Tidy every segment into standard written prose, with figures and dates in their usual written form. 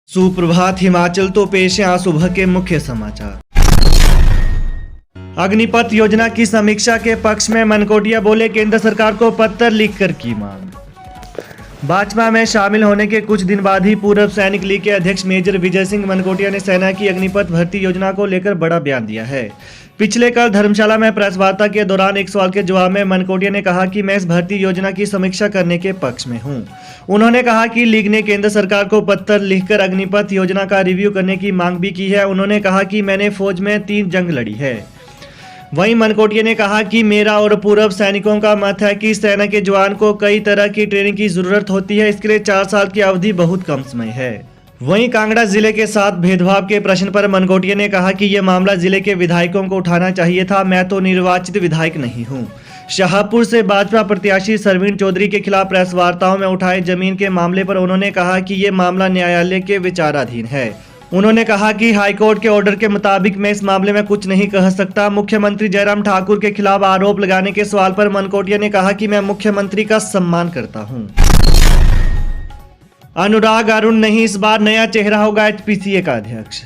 सुप्रभात हिमाचल। तो पेश है आज सुबह के मुख्य समाचार। अग्निपथ योजना की समीक्षा के पक्ष में मनकोटिया बोले, केंद्र सरकार को पत्र लिखकर की मांग। भाजपा में शामिल होने के कुछ दिन बाद ही पूर्व सैनिक लीग के अध्यक्ष मेजर विजय सिंह मनकोटिया ने सेना की अग्निपथ भर्ती योजना को लेकर बड़ा बयान दिया है। पिछले कल धर्मशाला में प्रेस वार्ता के दौरान एक सवाल के जवाब में मनकोटिया ने कहा कि मैं इस भर्ती योजना की समीक्षा करने के पक्ष में हूं। उन्होंने कहा कि लीग ने केंद्र सरकार को पत्र लिखकर अग्निपथ योजना का रिव्यू करने की मांग भी की है। उन्होंने कहा कि मैंने फौज में 3 जंग लड़ी है। वहीं मनकोटिया ने कहा कि मेरा और पूर्व सैनिकों का मत है कि सेना के जवान को कई तरह की ट्रेनिंग की जरूरत होती है। इसके लिए 4 साल की अवधि बहुत कम समय है। वहीं कांगड़ा जिले के साथ भेदभाव के प्रश्न पर मनकोटिया ने कहा कि यह मामला जिले के विधायकों को उठाना चाहिए था। मैं तो निर्वाचित विधायक नहीं हूं। शाहपुर से भाजपा प्रत्याशी सरवीण चौधरी के खिलाफ प्रेस वार्ताओं में उठाए जमीन के मामले पर उन्होंने कहा कि ये मामला न्यायालय के विचाराधीन है। उन्होंने कहा कि हाईकोर्ट के ऑर्डर के मुताबिक मैं इस मामले में कुछ नहीं कह सकता। मुख्यमंत्री जयराम ठाकुर के खिलाफ आरोप लगाने के सवाल पर मनकोटिया ने कहा कि मैं मुख्यमंत्री का सम्मान करता हूं। अनुराग अरुण नहीं, इस बार नया चेहरा होगा एचपीसीए का अध्यक्ष।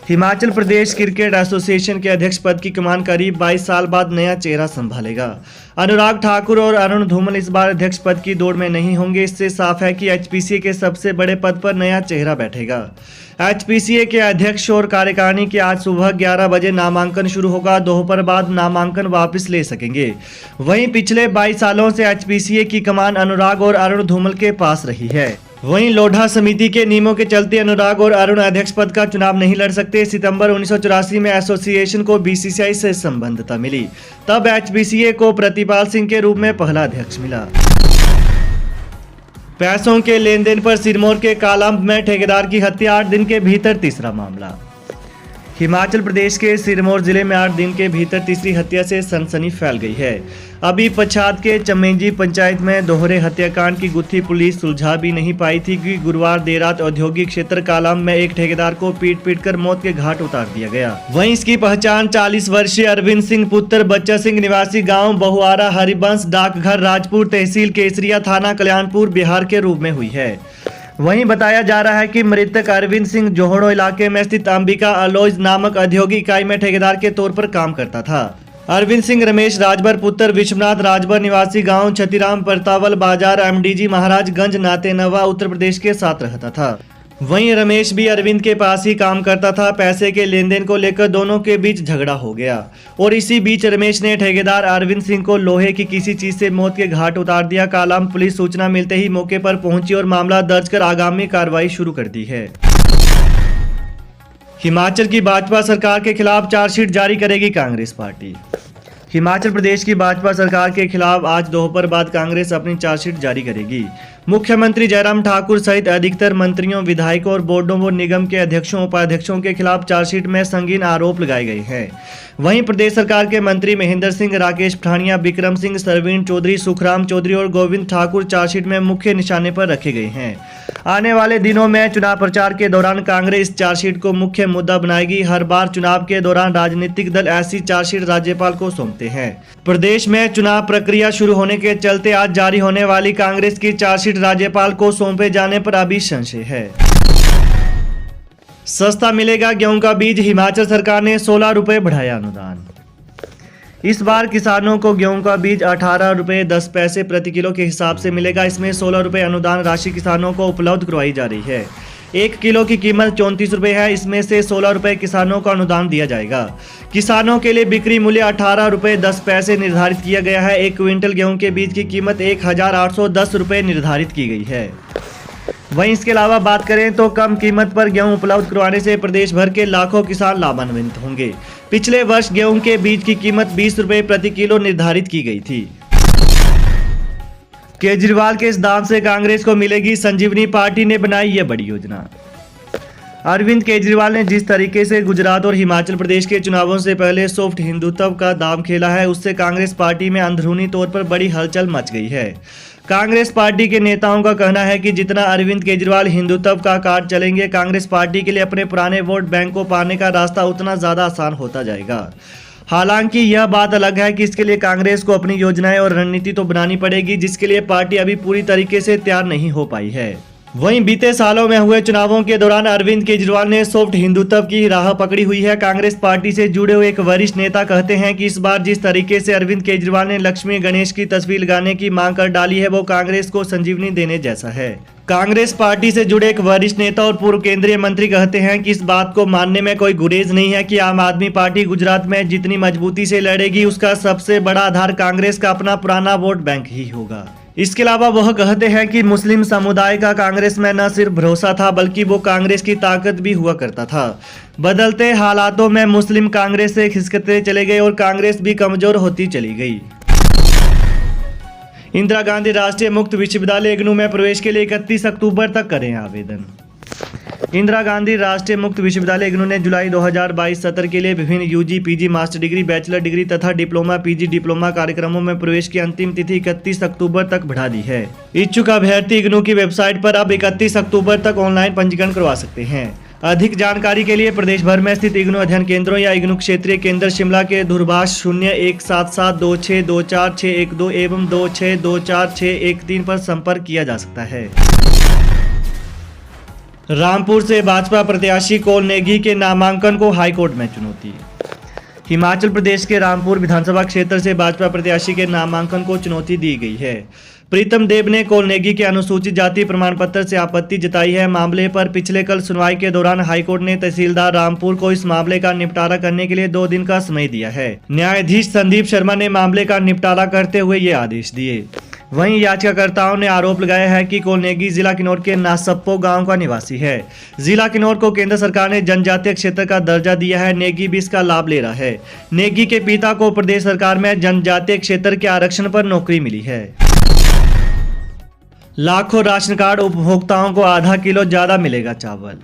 हिमाचल प्रदेश क्रिकेट एसोसिएशन के अध्यक्ष पद की कमान करीब 22 साल बाद नया चेहरा संभालेगा। अनुराग ठाकुर और अरुण धूमल इस बार अध्यक्ष पद की दौड़ में नहीं होंगे। इससे साफ है कि एचपीसीए के सबसे बड़े पद पर नया चेहरा बैठेगा। एचपीसीए के अध्यक्ष और कार्यकारिणी के आज सुबह 11 बजे नामांकन शुरू होगा। दोपहर बाद नामांकन वापस ले सकेंगे। वहीं पिछले 22 सालों से एचपीसीए की कमान अनुराग और अरुण धूमल के पास रही है। वहीं लोढ़ा समिति के नियमों के चलते अनुराग और अरुण अध्यक्ष पद का चुनाव नहीं लड़ सकते। सितंबर 1984 में एसोसिएशन को बीसीसीआई से संबद्धता मिली, तब एचपीसीए को प्रतिपाल सिंह के रूप में पहला अध्यक्ष मिला। पैसों के लेन देन पर सिरमौर के कालाअंब में ठेकेदार की हत्या, 8 दिन के भीतर तीसरा मामला। हिमाचल प्रदेश के सिरमौर जिले में 8 दिन के भीतर तीसरी हत्या से सनसनी फैल गई है। अभी पछाद के चमेंजी पंचायत में दोहरे हत्याकांड की गुत्थी पुलिस सुलझा भी नहीं पाई थी कि गुरुवार देर रात औद्योगिक क्षेत्र कालाअंब में एक ठेकेदार को पीट कर मौत के घाट उतार दिया गया। वहीं इसकी पहचान 40 वर्षीय अरविंद सिंह पुत्र बच्चा सिंह निवासी गाँव बहुआरा हरिवंश डाकघर राजपुर तहसील केसरिया थाना कल्याणपुर बिहार के रूप में हुई है। वहीं बताया जा रहा है कि मृतक अरविंद सिंह जोहड़ो इलाके में स्थित अंबिका अलॉयज नामक औद्योगिक इकाई में ठेकेदार के तौर पर काम करता था। अरविंद सिंह रमेश राजभर पुत्र विश्वनाथ राजभर निवासी गांव छतीराम परतावल बाजार एमडीजी महाराजगंज नातेनवा उत्तर प्रदेश के साथ रहता था। वहीं रमेश भी अरविंद के पास ही काम करता था। पैसे के लेन देन को लेकर दोनों के बीच झगड़ा हो गया और इसी बीच रमेश ने ठेकेदार अरविंद सिंह को लोहे की किसी चीज से मौत के घाट उतार दिया। कालाअंब पुलिस सूचना मिलते ही मौके पर पहुंची और मामला दर्ज कर आगामी कार्रवाई शुरू कर दी है। हिमाचल की भाजपा सरकार के खिलाफ चार्जशीट जारी करेगी कांग्रेस पार्टी। हिमाचल प्रदेश की भाजपा सरकार के खिलाफ आज दोपहर बाद कांग्रेस अपनी चार्जशीट जारी करेगी। मुख्यमंत्री जयराम ठाकुर सहित अधिकतर मंत्रियों, विधायकों और बोर्डों व निगम के अध्यक्षों उपाध्यक्षों के खिलाफ चार्जशीट में संगीन आरोप लगाए गए हैं। वहीं प्रदेश सरकार के मंत्री महेंद्र सिंह, राकेश पठानिया, बिक्रम सिंह, सरवीण चौधरी, सुखराम चौधरी और गोविंद ठाकुर चार्जशीट में मुख्य निशाने पर रखे गए हैं। आने वाले दिनों में चुनाव प्रचार के दौरान कांग्रेस इस चार्जशीट को मुख्य मुद्दा बनाएगी। हर बार चुनाव के दौरान राजनीतिक दल ऐसी चार्जशीट राज्यपाल को सौंपते हैं। प्रदेश में चुनाव प्रक्रिया शुरू होने के चलते आज जारी होने वाली कांग्रेस की चार्जशीट राज्यपाल को सौंपे जाने पर अभी संशय है। सस्ता मिलेगा गेहूं का बीज, हिमाचल सरकार ने 16 रुपए बढ़ाया अनुदान। इस बार किसानों को गेहूं का बीज 18 रुपए 10 पैसे प्रति किलो के हिसाब से मिलेगा। इसमें 16 रुपए अनुदान राशि किसानों को उपलब्ध करवाई जा रही है। 1 किलो की कीमत 34 रुपए है। इसमें से 16 रुपए किसानों को अनुदान दिया जाएगा। किसानों के लिए बिक्री मूल्य 18 रुपए 10 पैसे निर्धारित किया गया है। 1 क्विंटल गेहूं के बीज की कीमत 1810 रुपए निर्धारित की गई है। वहीं इसके अलावा बात करें तो कम कीमत पर गेहूं उपलब्ध करवाने से प्रदेश भर के लाखों किसान लाभान्वित होंगे। पिछले वर्ष गेहूं के बीज की कीमत 20 रुपए प्रति किलो निर्धारित की गई थी। केजरीवाल के इस दाम से कांग्रेस को मिलेगी संजीवनी, पार्टी ने बनाई यह बड़ी योजना। अरविंद केजरीवाल ने जिस तरीके से गुजरात और हिमाचल प्रदेश के चुनावों से पहले सॉफ्ट हिंदुत्व का दाम खेला है, उससे कांग्रेस पार्टी में अंदरूनी तौर पर बड़ी हलचल मच गई है। कांग्रेस पार्टी के नेताओं का कहना है कि जितना अरविंद केजरीवाल हिंदुत्व का कार्ड चलेंगे, कांग्रेस पार्टी के लिए अपने पुराने वोट बैंक को पाने का रास्ता उतना ज्यादा आसान होता जाएगा। हालांकि यह बात अलग है कि इसके लिए कांग्रेस को अपनी योजनाएं और रणनीति तो बनानी पड़ेगी, जिसके लिए पार्टी अभी पूरी तरीके से तैयार नहीं हो पाई है। वहीं बीते सालों में हुए चुनावों के दौरान अरविंद केजरीवाल ने सॉफ्ट हिंदुत्व की राह पकड़ी हुई है। कांग्रेस पार्टी से जुड़े हुए एक वरिष्ठ नेता कहते हैं कि इस बार जिस तरीके से अरविंद केजरीवाल ने लक्ष्मी गणेश की तस्वीर लगाने की मांग कर डाली है वो कांग्रेस को संजीवनी देने जैसा है। कांग्रेस पार्टी से जुड़े एक वरिष्ठ नेता और पूर्व केंद्रीय मंत्री कहते हैं कि इस बात को मानने में कोई गुरेज नहीं है कि आम आदमी पार्टी गुजरात में जितनी मजबूती से लड़ेगी उसका सबसे बड़ा आधार कांग्रेस का अपना पुराना वोट बैंक ही होगा। इसके अलावा वह कहते हैं कि मुस्लिम समुदाय का कांग्रेस में न सिर्फ भरोसा था बल्कि वो कांग्रेस की ताकत भी हुआ करता था। बदलते हालातों में मुस्लिम कांग्रेस से खिसकते चले गए और कांग्रेस भी कमजोर होती चली गई। इंदिरा गांधी राष्ट्रीय मुक्त विश्वविद्यालय इग्नू में प्रवेश के लिए 31 अक्टूबर तक करें आवेदन। इंदिरा गांधी राष्ट्रीय मुक्त विश्वविद्यालय इग्नू ने जुलाई 2022 सत्र के लिए विभिन्न UG, PG, master degree, bachelor degree तथा डिप्लोमा, पीजी डिप्लोमा कार्यक्रमों में प्रवेश की अंतिम तिथि 31 अक्टूबर तक बढ़ा दी है। इच्छुक अभ्यर्थी इग्नू की वेबसाइट पर अब 31 अक्टूबर तक ऑनलाइन पंजीकरण करवा सकते हैं। अधिक जानकारी के लिए प्रदेश भर में स्थित इग्नू अध्ययन केंद्रों या इग्नू क्षेत्रीय केंद्र शिमला के दूरभाष 0177242612 एवं 26246113 पर संपर्क किया जा सकता है। रामपुर से भाजपा प्रत्याशी कौल नेगी के नामांकन को हाईकोर्ट में चुनौती। हिमाचल प्रदेश के रामपुर विधानसभा क्षेत्र से भाजपा प्रत्याशी के नामांकन को चुनौती दी गई है। प्रीतम देव ने कौल नेगी के अनुसूचित जाति प्रमाण पत्र से आपत्ति जताई है। मामले पर पिछले कल सुनवाई के दौरान हाईकोर्ट ने तहसीलदार रामपुर को इस मामले का निपटारा करने के लिए 2 दिन का समय दिया है। न्यायाधीश संदीप शर्मा ने मामले का निपटारा करते हुए ये आदेश दिए। वहीं याचिकाकर्ताओं ने आरोप लगाया है कि कौल नेगी जिला किन्नौर के नासप्पो गांव का निवासी है। जिला किन्नौर को केंद्र सरकार ने जनजातीय क्षेत्र का दर्जा दिया है। नेगी भी इसका लाभ ले रहा है। नेगी के पिता को प्रदेश सरकार में जनजातीय क्षेत्र के आरक्षण पर नौकरी मिली है। लाखों राशन कार्ड उपभोक्ताओं को आधा किलो ज्यादा मिलेगा चावल।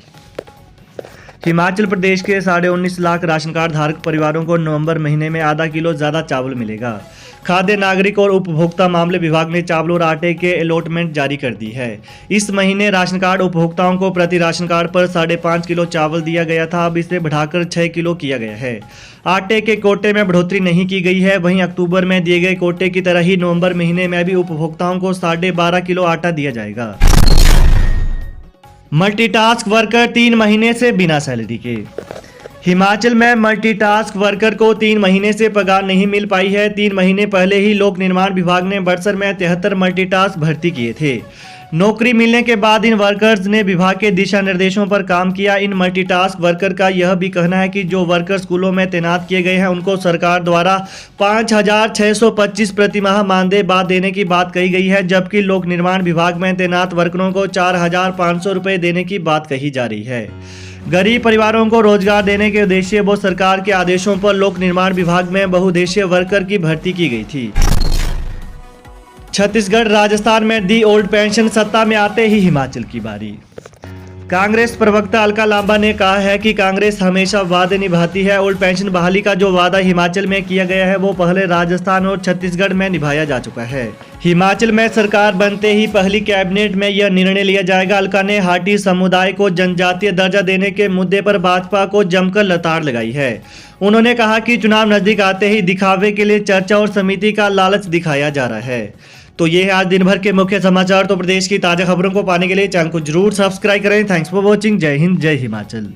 हिमाचल प्रदेश के 19.5 लाख राशन कार्ड धारक परिवारों को नवंबर महीने में आधा किलो ज्यादा चावल मिलेगा। खाद्य नागरिक और उपभोक्ता मामले विभाग ने चावल और आटे के अलॉटमेंट जारी कर दी है। इस महीने राशन कार्ड उपभोक्ताओं को प्रति राशन कार्ड पर 5.5 किलो चावल दिया गया था। अब इसे बढ़ाकर 6 किलो किया गया है। आटे के कोटे में बढ़ोतरी नहीं की गई है। वहीं अक्टूबर में दिए गए कोटे की तरह ही नवंबर महीने में भी उपभोक्ताओं को 12.5 किलो आटा दिया जाएगा। मल्टीटास्क वर्कर 3 महीने से बिना सैलरी के। हिमाचल में मल्टीटास्क वर्कर को 3 महीने से पगार नहीं मिल पाई है। 3 महीने पहले ही लोक निर्माण विभाग ने बड़सर में 73 मल्टीटास्क भर्ती किए थे। नौकरी मिलने के बाद इन वर्कर्स ने विभाग के दिशा निर्देशों पर काम किया। इन मल्टीटास्क वर्कर का यह भी कहना है कि जो वर्कर स्कूलों में तैनात किए गए हैं उनको सरकार द्वारा 5,625 प्रति माह मानदेय बाद देने की बात कही गई है, जबकि लोक निर्माण विभाग में तैनात वर्करों को 4,500 रुपये देने की बात कही जा रही है। गरीब परिवारों को रोजगार देने के उद्देश्य वो सरकार के आदेशों पर लोक निर्माण विभाग में बहुउद्देशीय वर्कर की भर्ती की गई थी। छत्तीसगढ़ राजस्थान में दी ओल्ड पेंशन सत्ता में आते ही हिमाचल की बारी। कांग्रेस प्रवक्ता अलका लांबा ने कहा है कि कांग्रेस हमेशा वादे निभाती है। ओल्ड पेंशन बहाली का जो वादा हिमाचल में किया गया है वो पहले राजस्थान और छत्तीसगढ़ में निभाया जा चुका है। हिमाचल में सरकार बनते ही पहली कैबिनेट में यह निर्णय लिया जाएगा। अलका ने हाटी समुदाय को जनजातीय दर्जा देने के मुद्दे पर भाजपा को जमकर लताड़ लगाई है। उन्होंने कहा कि चुनाव नजदीक आते ही दिखावे के लिए चर्चा और समिति का लालच दिखाया जा रहा है। तो ये है आज दिन भर के मुख्य समाचार। तो प्रदेश की ताजा खबरों को पाने के लिए चैनल को जरूर सब्सक्राइब करें। Thanks for watching. जय हिंद, जय हिमाचल।